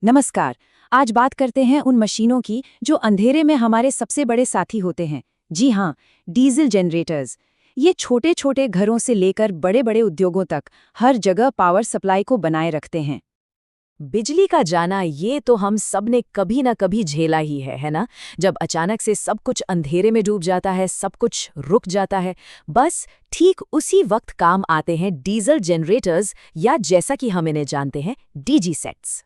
नमस्कार। आज बात करते हैं उन मशीनों की जो अंधेरे में हमारे सबसे बड़े साथी होते हैं। जी हाँ, डीजल जनरेटर्स। ये छोटे छोटे घरों से लेकर बड़े बड़े उद्योगों तक हर जगह पावर सप्लाई को बनाए रखते हैं। बिजली का जाना ये तो हम सब ने कभी ना कभी झेला ही है ना। जब अचानक से सब कुछ अंधेरे में डूब जाता है, सब कुछ रुक जाता है। बस ठीक उसी वक्त काम आते हैं डीजल जनरेटर्स, या जैसा कि हम इन्हें जानते हैं, डीजी सेट्स।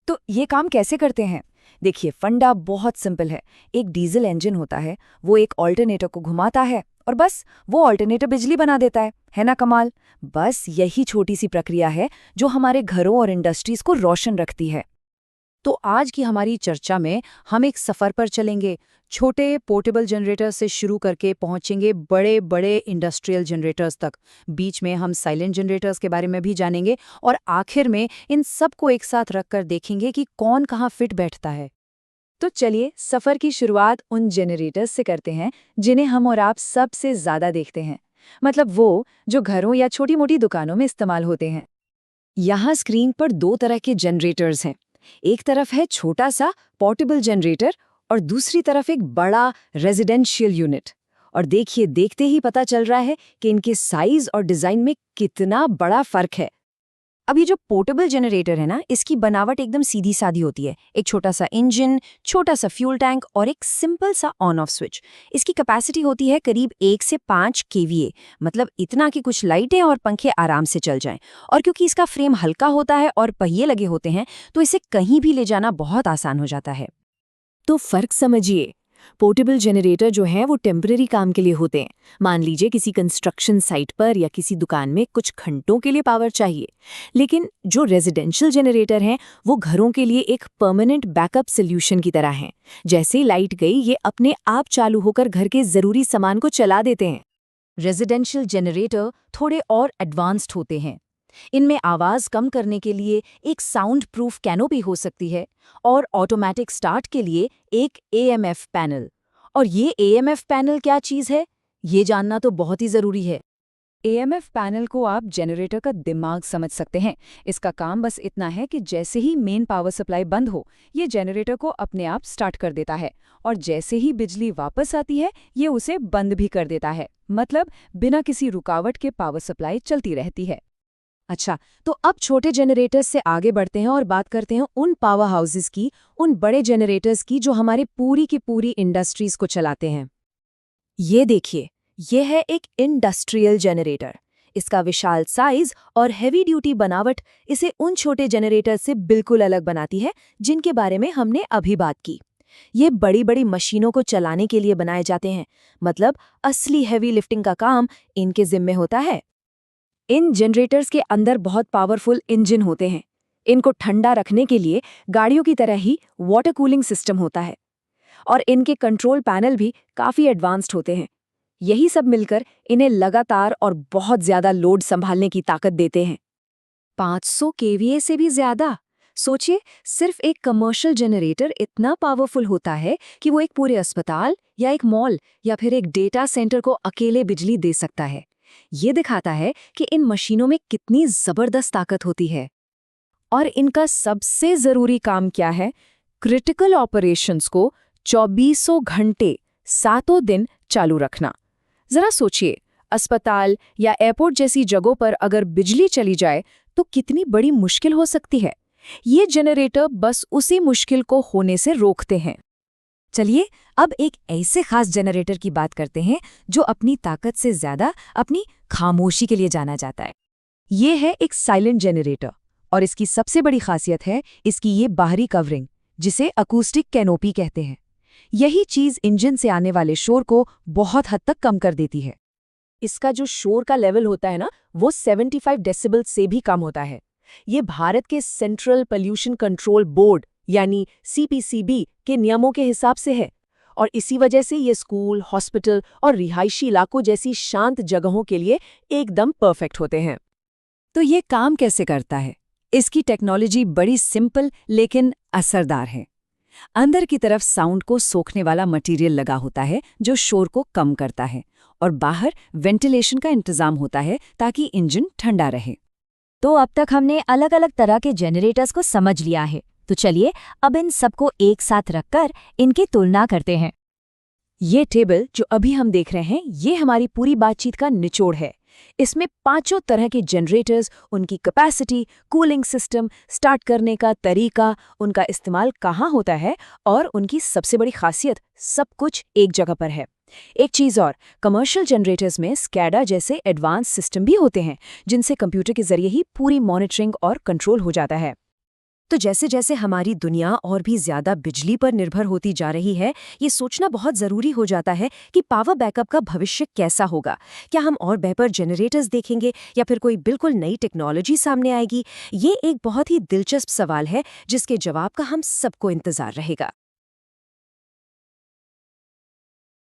तो ये काम कैसे करते हैं? देखिए, फंडा बहुत सिंपल है। एक डीजल इंजन होता है, वो एक ऑल्टरनेटर को घुमाता है और बस वो ऑल्टरनेटर बिजली बना देता है ना कमाल? बस यही छोटी सी प्रक्रिया है जो हमारे घरों और इंडस्ट्रीज को रोशन रखती है। तो आज की हमारी चर्चा में हम एक सफर पर चलेंगे। छोटे पोर्टेबल जनरेटर से शुरू करके पहुंचेंगे बड़े बड़े इंडस्ट्रियल जनरेटर्स तक। बीच में हम साइलेंट जनरेटर्स के बारे में भी जानेंगे और आखिर में इन सब को एक साथ रखकर देखेंगे कि कौन कहाँ फिट बैठता है। तो चलिए सफर की शुरुआत उन जनरेटर्स से करते हैं जिन्हें हम और आप सबसे ज्यादा देखते हैं। मतलब वो जो घरों या छोटी मोटी दुकानों में इस्तेमाल होते हैं। यहाँ स्क्रीन पर दो तरह के जनरेटर्स हैं। एक तरफ है छोटा सा पोर्टेबल जनरेटर और दूसरी तरफ एक बड़ा रेजिडेंशियल यूनिट। और देखिए, देखते ही पता चल रहा है कि इनके साइज और डिजाइन में कितना बड़ा फर्क है। अब ये जो पोर्टेबल जनरेटर है ना, इसकी बनावट एकदम सीधी सादी होती है। एक छोटा सा इंजन, छोटा सा फ्यूल टैंक और एक सिंपल सा ऑन ऑफ स्विच। इसकी कैपेसिटी होती है करीब 1 से 5 केवीए, मतलब इतना कि कुछ लाइटें और पंखे आराम से चल जाएं। और क्योंकि इसका फ्रेम हल्का होता है और पहिए लगे होते हैं, तो इसे कहीं भी ले जाना बहुत आसान हो जाता है। तो फर्क समझिए। पोर्टेबल जनरेटर जो है वो टेम्पररी काम के लिए होते हैं। मान लीजिए किसी कंस्ट्रक्शन साइट पर या किसी दुकान में कुछ घंटों के लिए पावर चाहिए। लेकिन जो रेजिडेंशियल जनरेटर हैं वो घरों के लिए एक परमानेंट बैकअप सोल्यूशन की तरह हैं। जैसे लाइट गई, ये अपने आप चालू होकर घर के जरूरी सामान को चला देते हैं। रेजिडेंशियल जनरेटर थोड़े और एडवांस्ड होते हैं। इनमें आवाज कम करने के लिए एक साउंड प्रूफ कैनोपी हो सकती है और ऑटोमेटिक स्टार्ट के लिए एक एएमएफ पैनल। और ये एएमएफ पैनल क्या चीज है, ये जानना तो बहुत ही जरूरी है। एएमएफ पैनल को आप जनरेटर का दिमाग समझ सकते हैं। इसका काम बस इतना है कि जैसे ही मेन पावर सप्लाई बंद हो, ये जनरेटर को अपने आप स्टार्ट कर देता है और जैसे ही बिजली वापस आती है, ये उसे बंद भी कर देता है। मतलब बिना किसी रुकावट के पावर सप्लाई चलती रहती है। अच्छा, तो अब छोटे जनरेटर्स से आगे बढ़ते हैं और बात करते हैं उन पावर हाउसेस की, उन बड़े जनरेटर्स की जो हमारे पूरी की पूरी इंडस्ट्रीज को चलाते हैं। ये देखिए, ये है एक इंडस्ट्रियल जनरेटर। इसका विशाल साइज और हेवी ड्यूटी बनावट इसे उन छोटे जनरेटर से बिल्कुल अलग बनाती है जिनके बारे में हमने अभी बात की। ये बड़ी बड़ी मशीनों को चलाने के लिए बनाए जाते हैं। मतलब असली हेवी लिफ्टिंग का काम इनके जिम्मे होता है। इन जनरेटर्स के अंदर बहुत पावरफुल इंजन होते हैं। इनको ठंडा रखने के लिए गाड़ियों की तरह ही वाटर कूलिंग सिस्टम होता है और इनके कंट्रोल पैनल भी काफी एडवांस्ड होते हैं। यही सब मिलकर इन्हें लगातार और बहुत ज्यादा लोड संभालने की ताकत देते हैं। 500 केवीए से भी ज्यादा। सोचिए, सिर्फ एक कमर्शियल जनरेटर इतना पावरफुल होता है कि वो एक पूरे अस्पताल या एक मॉल या फिर एक डेटा सेंटर को अकेले बिजली दे सकता है। ये दिखाता है कि इन मशीनों में कितनी जबरदस्त ताकत होती है। और इनका सबसे जरूरी काम क्या है? क्रिटिकल ऑपरेशंस को 24 घंटे 7 दिन चालू रखना। जरा सोचिए, अस्पताल या एयरपोर्ट जैसी जगहों पर अगर बिजली चली जाए तो कितनी बड़ी मुश्किल हो सकती है। ये जनरेटर बस उसी मुश्किल को होने से रोकते हैं। चलिए अब एक ऐसे खास जनरेटर की बात करते हैं जो अपनी ताकत से ज्यादा अपनी खामोशी के लिए जाना जाता है। ये है एक साइलेंट जनरेटर और इसकी सबसे बड़ी खासियत है इसकी ये बाहरी कवरिंग, जिसे अकूस्टिक कैनोपी कहते हैं। यही चीज इंजन से आने वाले शोर को बहुत हद तक कम कर देती है। इसका जो शोर का लेवल होता है ना, वो 75 डेसिबल से भी कम होता है। ये भारत के सेंट्रल पोल्यूशन कंट्रोल बोर्ड यानी सीपीसीबी के नियमों के हिसाब से है और इसी वजह से ये स्कूल, हॉस्पिटल और रिहायशी इलाकों जैसी शांत जगहों के लिए एकदम परफेक्ट होते हैं। तो ये काम कैसे करता है? इसकी टेक्नोलॉजी बड़ी सिंपल लेकिन असरदार है। अंदर की तरफ साउंड को सोखने वाला मटेरियल लगा होता है जो शोर को कम करता है और बाहर वेंटिलेशन का इंतजाम होता है ताकि इंजन ठंडा रहे। तो अब तक हमने अलग अलग तरह के जनरेटर्स को समझ लिया है। तो चलिए अब इन सबको एक साथ रखकर इनकी तुलना करते हैं। ये टेबल जो अभी हम देख रहे हैं, ये हमारी पूरी बातचीत का निचोड़ है। इसमें पांचों तरह के जनरेटर्स, उनकी कैपेसिटी, कूलिंग सिस्टम, स्टार्ट करने का तरीका, उनका इस्तेमाल कहाँ होता है और उनकी सबसे बड़ी खासियत, सब कुछ एक जगह पर है। एक चीज़ और, कमर्शियल जनरेटर्स में स्कैडा जैसे एडवांस सिस्टम भी होते हैं, जिनसे कंप्यूटर के जरिए ही पूरी मॉनिटरिंग और कंट्रोल हो जाता है। तो जैसे जैसे हमारी दुनिया और भी ज़्यादा बिजली पर निर्भर होती जा रही है, ये सोचना बहुत ज़रूरी हो जाता है कि पावर बैकअप का भविष्य कैसा होगा। क्या हम और बेहतर जनरेटर्स देखेंगे या फिर कोई बिल्कुल नई टेक्नोलॉजी सामने आएगी? ये एक बहुत ही दिलचस्प सवाल है जिसके जवाब का हम सबको इंतज़ार रहेगा।